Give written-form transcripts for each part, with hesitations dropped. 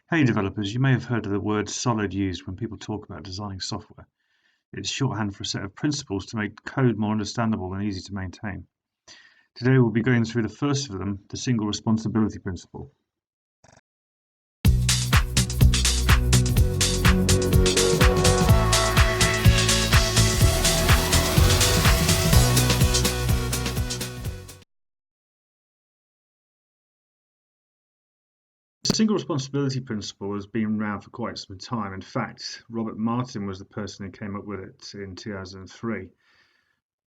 Hey developers, you may have heard of the word solid used when people talk about designing software. It's shorthand for a set of principles to make code more understandable and easy to maintain. Today we'll be going through the first of them, the single responsibility principle. The single responsibility principle has been around for quite some time. In fact, Robert Martin was the person who came up with it in 2003.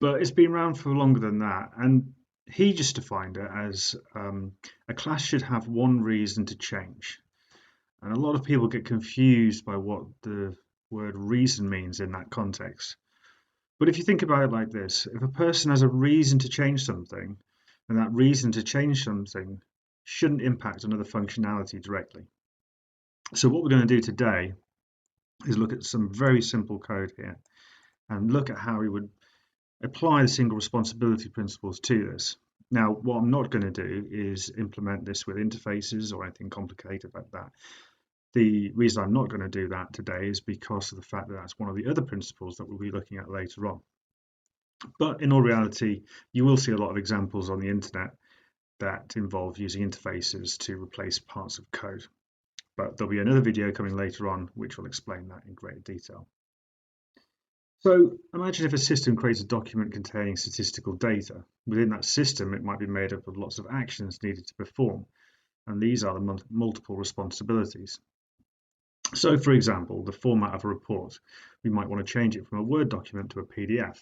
But it's been around for longer than that, and he just defined it as a class should have one reason to change. And a lot of people get confused by what the word reason means in that context. But if you think about it like this, if a person has a reason to change something, and that reason to change something shouldn't impact another functionality directly. So what we're going to do today is look at some very simple code here and look at how we would apply the single responsibility principles to this. Now, what I'm not going to do is implement this with interfaces or anything complicated like that. The reason I'm not going to do that today is because of the fact that that's one of the other principles that we'll be looking at later on. But in all reality, you will see a lot of examples on the internet that involve using interfaces to replace parts of code. But there'll be another video coming later on which will explain that in greater detail. So imagine if a system creates a document containing statistical data. Within that system, it might be made up of lots of actions needed to perform, and these are the multiple responsibilities. So, for example, the format of a report, we might want to change it from a Word document to a PDF,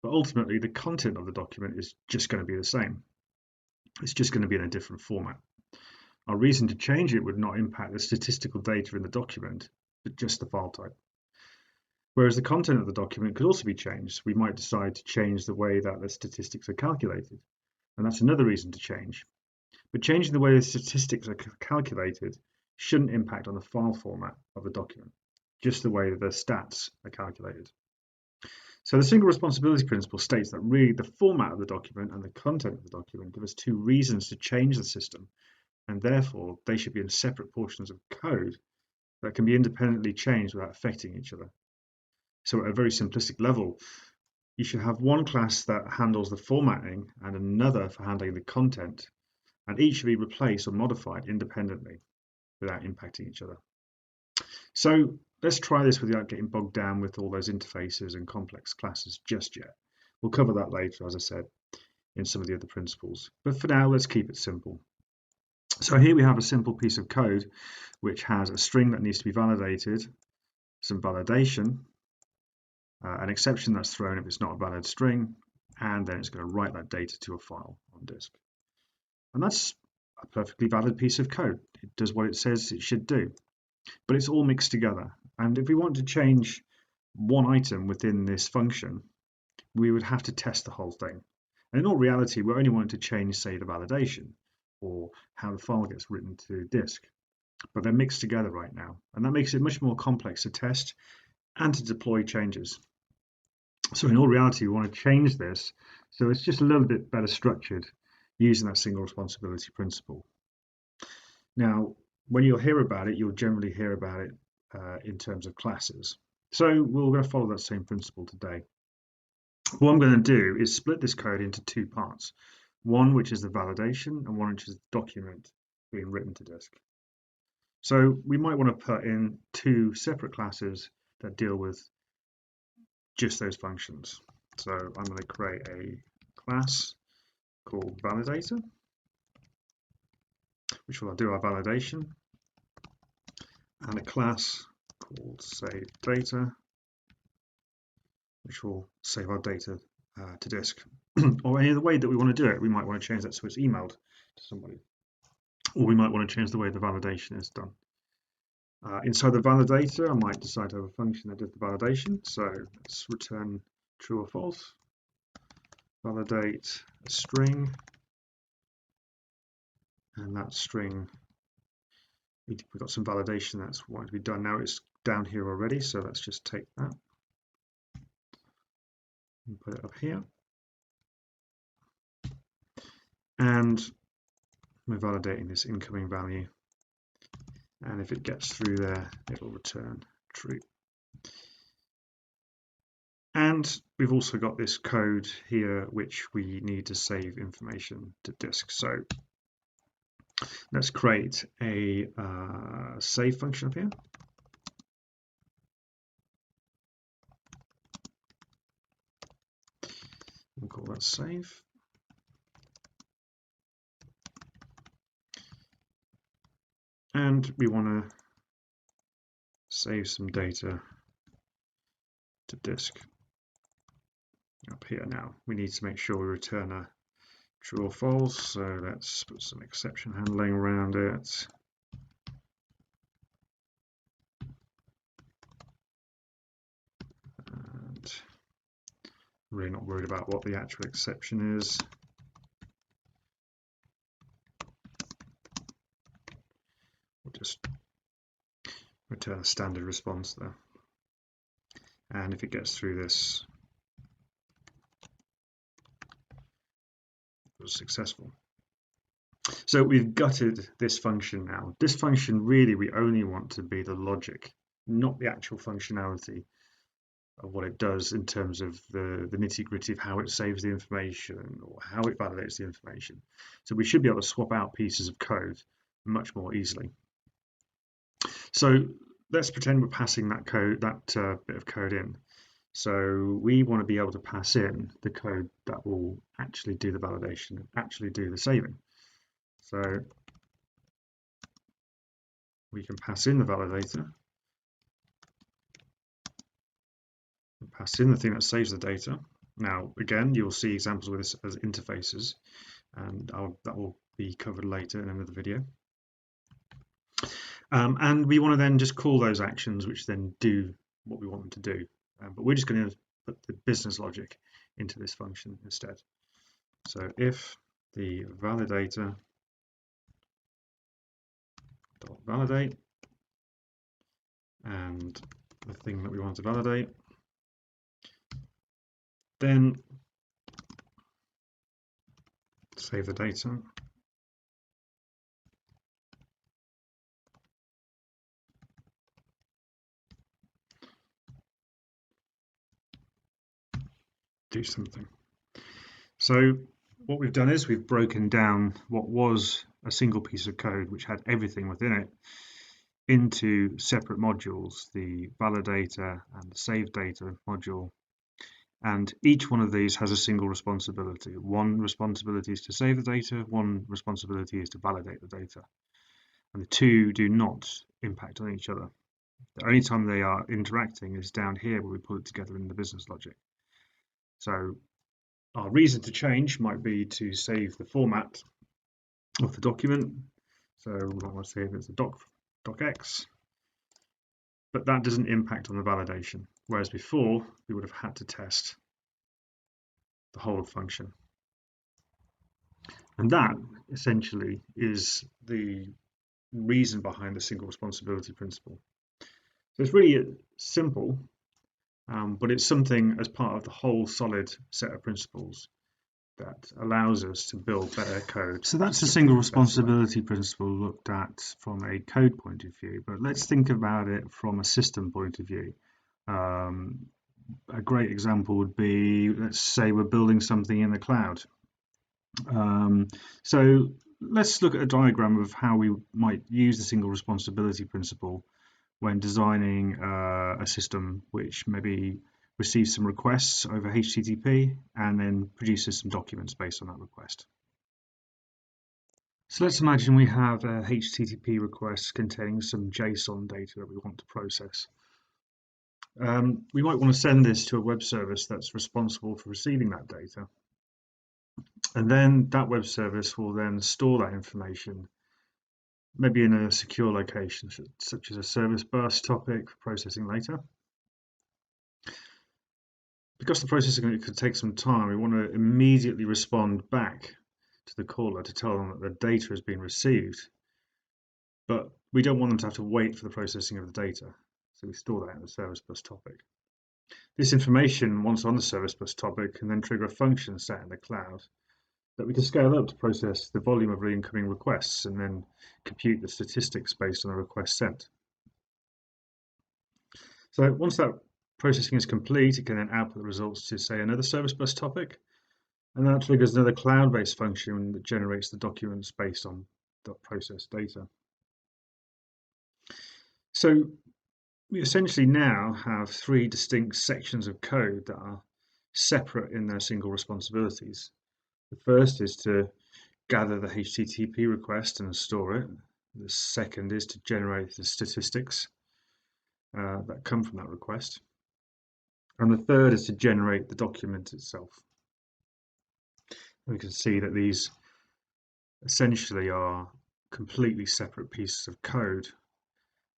but ultimately the content of the document is just going to be the same. It's just going to be in a different format. Our reason to change it would not impact the statistical data in the document, but just the file type. Whereas the content of the document could also be changed. We might decide to change the way that the statistics are calculated, and that's another reason to change. But changing the way the statistics are calculated shouldn't impact on the file format of the document, just the way the stats are calculated. So the single responsibility principle states that really the format of the document and the content of the document give us two reasons to change the system, and therefore they should be in separate portions of code that can be independently changed without affecting each other. So at a very simplistic level, you should have one class that handles the formatting and another for handling the content, and each should be replaced or modified independently without impacting each other. So let's try this without getting bogged down with all those interfaces and complex classes just yet. We'll cover that later, as I said, in some of the other principles. But for now, let's keep it simple. So here we have a simple piece of code which has a string that needs to be validated, some validation, an exception that's thrown if it's not a valid string, and then it's going to write that data to a file on disk. And that's a perfectly valid piece of code. It does what it says it should do, but it's all mixed together. And if we want to change one item within this function, we would have to test the whole thing. And in all reality, we're only wanting to change, say, the validation or how the file gets written to disk, but they're mixed together right now. And that makes it much more complex to test and to deploy changes. So in all reality, we want to change this so it's just a little bit better structured using that single responsibility principle. Now, when you'll hear about it, you'll generally hear about it in terms of classes. So we're going to follow that same principle today. What I'm going to do is split this code into two parts. One which is the validation and one which is the document being written to disk. So we might want to put in two separate classes that deal with just those functions. So I'm going to create a class called validator, which will do our validation, and a class called save data, which will save our data to disk. Or any other way that we want to do it. We might want to change that so it's emailed to somebody, or we might want to change the way the validation is done. Inside the validator, I might decide to have a function that does the validation. So let's return true or false. Validate a string, and that string, we've got some validation that's wanting to be done. Now it's down here already, so let's just take that and put it up here. And we're validating this incoming value and if it gets through there, it will return true. And we've also got this code here, which we need to save information to disk. So let's create a save function up here. We'll call that save. And we want to save some data to disk. Up here now, we need to make sure we return a true or false, so let's put some exception handling around it. And really not worried about what the actual exception is. We'll just return a standard response there. And if it gets through this, it was successful. So we've gutted this function now. This function really we only want to be the logic, not the actual functionality of what it does in terms of the nitty-gritty of how it saves the information or how it validates the information. So we should be able to swap out pieces of code much more easily. So let's pretend we're passing that code, that bit of code in. So we want to be able to pass in the code that will actually do the validation, actually do the saving. So we can pass in the validator, and pass in the thing that saves the data. Now, again, you'll see examples with this as interfaces, and that will be covered later in another video. And we want to then just call those actions which then do what we want them to do. But we're just going to put the business logic into this function instead. So if the validator dot validate and the thing that we want to validate, then save the data. Do something. So what we've done is we've broken down what was a single piece of code which had everything within it into separate modules, the validator and the save data module. And each one of these has a single responsibility. One responsibility is to save the data, one responsibility is to validate the data. And the two do not impact on each other. The only time they are interacting is down here where we put it together in the business logic. So our reason to change might be to save the format of the document. So we might want to save it as a docx, but that doesn't impact on the validation. Whereas before, we would have had to test the whole function. And that essentially is the reason behind the single responsibility principle. So it's really simple, but it's something as part of the whole solid set of principles that allows us to build better code. So that's the single responsibility principle looked at from a code point of view, but let's think about it from a system point of view. A great example would be, let's say we're building something in the cloud. So let's look at a diagram of how we might use the single responsibility principle when designing a system which maybe receives some requests over HTTP and then produces some documents based on that request. So let's imagine we have a HTTP request containing some JSON data that we want to process. We might want to send this to a web service that's responsible for receiving that data. And then that web service will then store that information, maybe in a secure location, such as a service bus topic for processing later. Because the processing could take some time, we want to immediately respond back to the caller to tell them that the data has been received. But we don't want them to have to wait for the processing of the data. So we store that in the service bus topic. This information, once on the service bus topic, can then trigger a function set in the cloud that we can scale up to process the volume of incoming requests and then compute the statistics based on the request sent. So once that processing is complete, it can then output the results to, say, another service bus topic, and that triggers another cloud-based function that generates the documents based on the processed data. So we essentially now have three distinct sections of code that are separate in their single responsibilities. The first is to gather the HTTP request and store it. The second is to generate the statistics that come from that request. And the third is to generate the document itself. We can see that these essentially are completely separate pieces of code.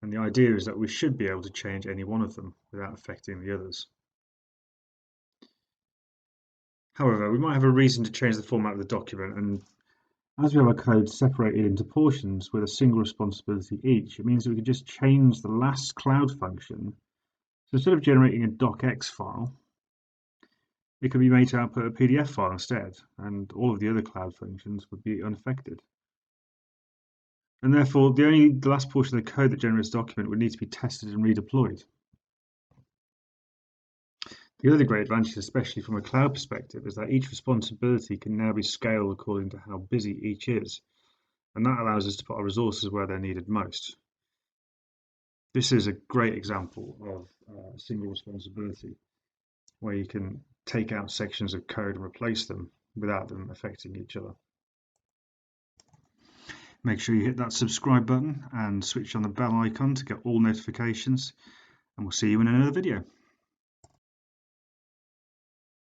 And the idea is that we should be able to change any one of them without affecting the others. However, we might have a reason to change the format of the document, and as we have our code separated into portions with a single responsibility each, it means that we can just change the last cloud function. So instead of generating a docx file, it could be made to output a PDF file instead, and all of the other cloud functions would be unaffected. And therefore, the last portion of the code that generates the document would need to be tested and redeployed. The other great advantage, especially from a cloud perspective, is that each responsibility can now be scaled according to how busy each is, and that allows us to put our resources where they're needed most. This is a great example of single responsibility, where you can take out sections of code and replace them without them affecting each other. Make sure you hit that subscribe button and switch on the bell icon to get all notifications, and we'll see you in another video.